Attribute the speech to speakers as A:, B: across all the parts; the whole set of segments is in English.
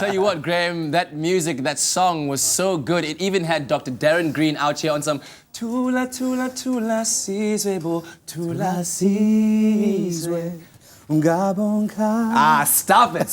A: Tell you what, Graham, that music, that song was so good. It even had Dr. Darren Green out here on some Tula Tula Tula Sizwe Tula Sizwe. Stop it,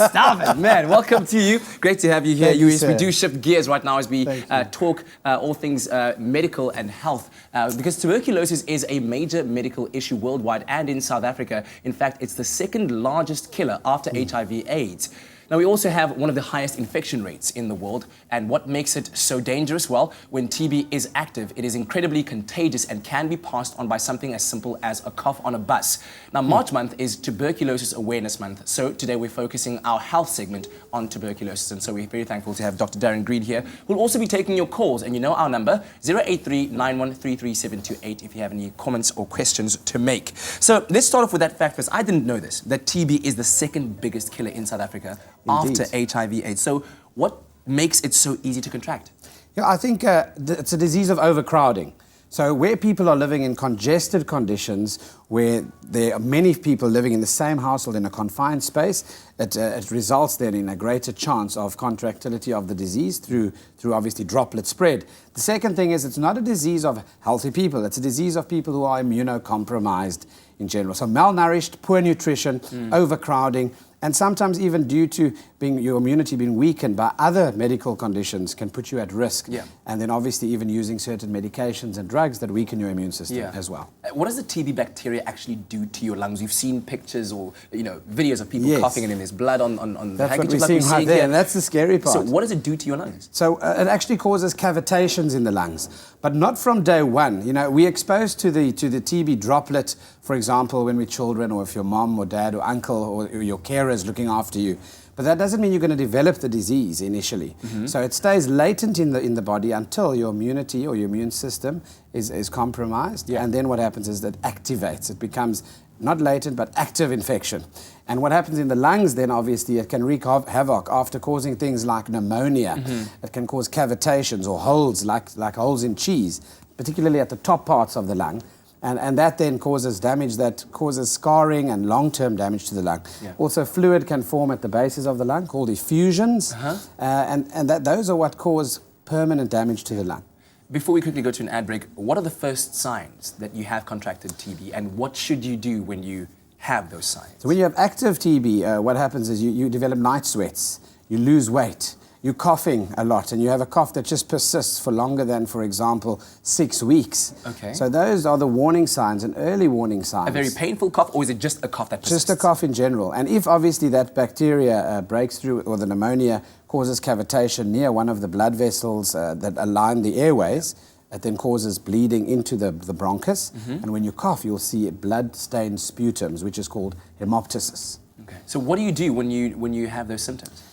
A: man. Welcome to you. Great to have you here. We do shift gears right now as we talk all things medical and health. Because tuberculosis is a major medical issue worldwide and in South Africa. In fact, it's the second largest killer after HIV/AIDS. Now, we also have one of the highest infection rates in the world. And what makes it so dangerous? Well, when TB is active, it is incredibly contagious and can be passed on by something as simple as a cough on a bus. Now, March month is Tuberculosis Awareness Month. So today we're focusing our health segment on tuberculosis. And so we're very thankful to have Dr. Darren Green here. We'll also be taking your calls. And you know our number, 083-9133-728 if you have any comments or questions to make. So let's start off with that fact first. I didn't know this, that TB is the second biggest killer in South Africa. Indeed. After HIV/AIDS. So what makes it so easy to contract?
B: Yeah, I think it's a disease of overcrowding. So where people are living in congested conditions, where there are many people living in the same household in a confined space, it results then in a greater chance of contractility of the disease through obviously droplet spread. The second thing is it's not a disease of healthy people, it's a disease of people who are immunocompromised in general. So malnourished, poor nutrition, overcrowding, and sometimes even due to your immunity being weakened by other medical conditions can put you at risk. Yeah. And then obviously even using certain medications and drugs that weaken your immune system as well.
A: What does the TB bacteria actually do to your lungs? We've seen pictures or videos of people coughing and then there's blood on the
B: handkerchief. That's what we're seeing right there, and that's the scary part.
A: So what does it do to your lungs?
B: So it actually causes cavitations in the lungs, but not from day one. We're exposed to the TB droplet, for example, when we're children, or if your mom or dad or uncle or your carer is looking after you. But that doesn't mean you're going to develop the disease initially. So it stays latent in the body until your immunity or your immune system is compromised. And then what happens is that activates. It becomes not latent, but active infection. And what happens in the lungs then, obviously, it can wreak havoc after causing things like pneumonia. It can cause cavitations or holes, like holes in cheese, particularly at the top parts of the lung. And that then causes damage that causes scarring and long-term damage to the lung. Also, fluid can form at the bases of the lung called effusions, and those are what cause permanent damage to the lung.
A: Before we quickly go to an ad break, what are the first signs that you have contracted TB, and what should you do when you have those signs?
B: So when you have active TB, what happens is you develop night sweats, you lose weight, you're coughing a lot, and you have a cough that just persists for longer than, for example, 6 weeks. Okay. So those are the warning signs and early warning signs.
A: A very painful cough, or is it just a cough that persists?
B: Just a cough in general. And if obviously that bacteria breaks through, or the pneumonia causes cavitation near one of the blood vessels that align the airways, it then causes bleeding into the bronchus. And when you cough, you'll see blood-stained sputums, which is called hemoptysis.
A: Okay. So what do you do when you have those symptoms?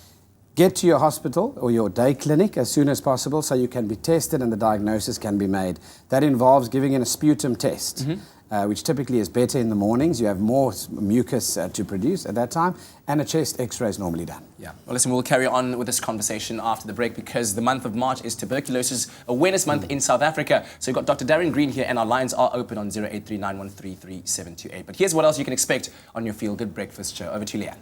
B: Get to your hospital or your day clinic as soon as possible so you can be tested and the diagnosis can be made. That involves giving in a sputum test, which typically is better in the mornings. You have more mucus to produce at that time, and a chest x-ray is normally done.
A: Yeah. Well, listen, we'll carry on with this conversation after the break because the month of March is Tuberculosis Awareness Month in South Africa. So you've got Dr. Darren Green here, and our lines are open on 083-9133-728. But here's what else you can expect on your Feel Good Breakfast show. Over to you, Leanne.